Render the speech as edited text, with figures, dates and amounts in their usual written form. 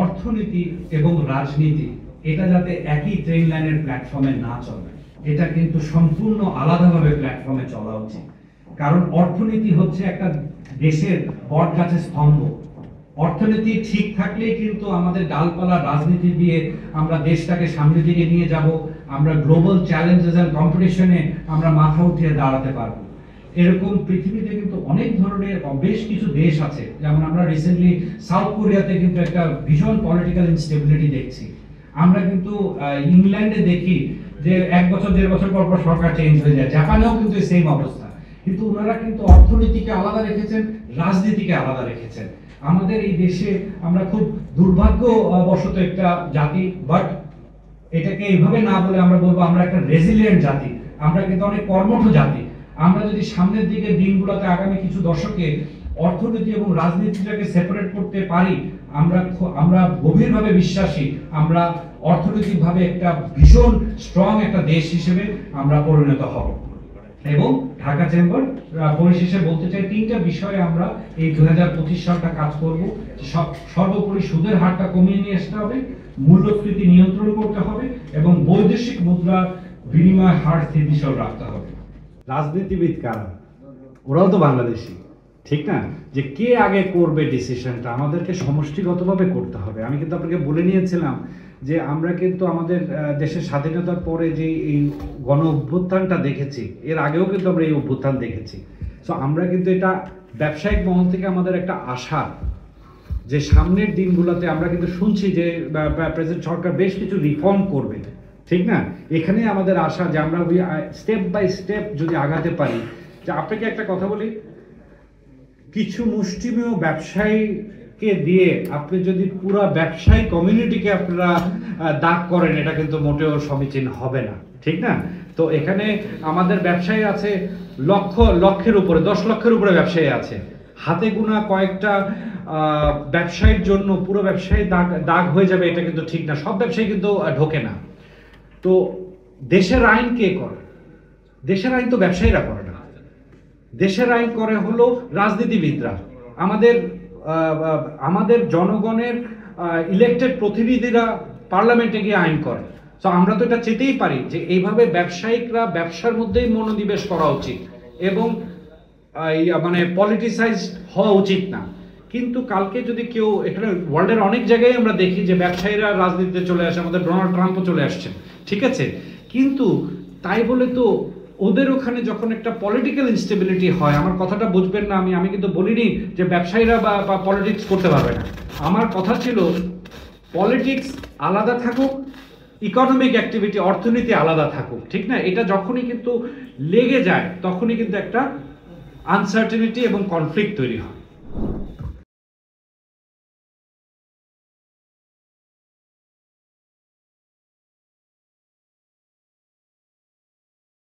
অর্থনীতি এবং রাজনীতি এটা যাতে একই ট্রেন লাইনের প্ল্যাটফর্মে না চলে, এটা কিন্তু সম্পূর্ণ আলাদাভাবে প্ল্যাটফর্মে চলা উচিত। কারণ অর্থনীতি হচ্ছে একটা দেশের বট গাছের স্তম্ভ। অর্থনীতি ঠিক থাকলেই কিন্তু আমাদের ডালপালা রাজনীতি দিয়ে আমরা দেশটাকে সামনের দিকে নিয়ে যাব, আমরা গ্লোবাল চ্যালেঞ্জেস এন্ড কম্পিটিশনে আমরা মাথা উঠিয়ে দাঁড়াতে পারবো। এরকম পৃথিবীতে কিন্তু অনেক ধরনের বেশ কিছু দেশ আছে, যেমন আমরা রিসেন্টলি সাউথ কোরিয়াতে কিন্তু একটা ভীষণ পলিটিক্যাল ইনস্টেবিলিটি দেখছি। আমরা কিন্তু ইংল্যান্ডে দেখি যে 1 বছর 1.5 বছর পর পর সরকার চেঞ্জ হয়ে যায়। জাপানেও কিন্তু সেম অবস্থা, কিন্তু ওনারা কিন্তু অর্থনীতিকে আলাদা রেখেছেন, রাজনীতিকে আলাদা রেখেছেন। আমাদের এই দেশে আমরা খুব দুর্ভাগ্যবশত একটা জাতি, বাট এটাকে এইভাবে না বলে আমরা বলবো আমরা একটা রেজিলিয়েন্ট জাতি, আমরা কিন্তু অনেক কর্মঠ জাতি। আমরা যদি সামনের দিকে দিনগুলোতে আগামী কিছু দশকে অর্থনীতি এবং রাজনীতিটাকে সেপারেট করতে পারি, আমরা গভীরভাবে বিশ্বাসী আমরা অর্থনৈতিকভাবে একটা ভীষণ স্ট্রং একটা দেশ হিসেবে আমরা পরিণত হব। এবং ঢাকা চেম্বার পরিশেষে বলতে চাই 3টা বিষয়ে আমরা এই 2025 সালটা কাজ করব। সর্বোপরি সুদের হারটা কমিয়ে নিয়ে আসতে হবে, মূল্যস্ফীতি নিয়ন্ত্রণ করতে হবে এবং বৈদেশিক মুদ্রা বিনিময় হার স্থিতিশীল রাখতে হবে। রাজনীতিবিদ কারা? ওরাও তো বাংলাদেশি, ঠিক না? যে কে আগে করবে ডিসিশনটা আমাদেরকে সমষ্টিগতভাবে করতে হবে। আমি কিন্তু আপনাকে বলে নিয়েছিলাম যে আমরা কিন্তু আমাদের দেশের স্বাধীনতার পরে যে এই গণ অভ্যুত্থানটা দেখেছি, এর আগেও কিন্তু আমরা এই অভ্যুত্থান দেখেছি। সো আমরা কিন্তু এটা ব্যবসায়িক মহল থেকে আমাদের একটা আশা যে সামনের দিনগুলোতে আমরা কিন্তু শুনছি যে প্রেসিডেন্ট সরকার বেশ কিছু রিফর্ম করবে, ঠিক না? এখানে আমাদের আশা যে আমরা স্টেপ বাই স্টেপ যদি আগাতে পারি। যে আপনাকে একটা কথা বলি, কিছু মুষ্টিমেয় ব্যবসায়ীকে দিয়ে আপনি যদি পুরো ব্যবসায়ী কমিউনিটিকে আপনারা দাগ করেন, এটা কিন্তু মোটেও সমীচীন হবে না, ঠিক না? তো এখানে আমাদের ব্যবসায়ী আছে লক্ষের উপরে, 10 লক্ষের উপরে ব্যবসায়ী আছে। হাতে গোনা কয়েকটা ব্যবসায়ীর জন্য পুরো ব্যবসায়ী দাগ হয়ে যাবে, এটা কিন্তু ঠিক না। সব ব্যবসায়ী কিন্তু ঢোকে না। তো দেশের আইন কে করে? দেশের আইন তো ব্যবসায়ীরা করে না, দেশের আইন করে হলো রাজনীতিবিদরা। আমাদের জনগণের ইলেক্টেড প্রতিনিধিরা পার্লামেন্টে গিয়ে আইন করে। তো আমরা তো এটা চেতেই পারি যে এইভাবে ব্যবসায়িকরা ব্যবসার মধ্যেই মনোনিবেশ করা উচিত এবং মানে পলিটিসাইজ হওয়া উচিত না। কিন্তু কালকে যদি কেউ, এখানে ওয়ার্ল্ডের অনেক জায়গায় আমরা দেখি যে ব্যবসায়ীরা রাজনীতিতে চলে আসে, আমাদের ডোনাল্ড ট্রাম্পও চলে আসছেন, ঠিক আছে? কিন্তু তাই বলে তো ওদের ওখানে যখন একটা পলিটিক্যাল ইনস্টেবিলিটি হয়, আমার কথাটা বুঝবেন না, আমি কিন্তু বলিনি যে ব্যবসায়ীরা বা পলিটিক্স করতে পারবে না। আমার কথা ছিল পলিটিক্স আলাদা থাকুক, ইকোনমিক অ্যাক্টিভিটি অর্থনীতি আলাদা থাকুক, ঠিক না? এটা যখনই কিন্তু লেগে যায় তখনই কিন্তু একটা আনসার্টেনিটি এবং কনফ্লিক্ট তৈরি হয়।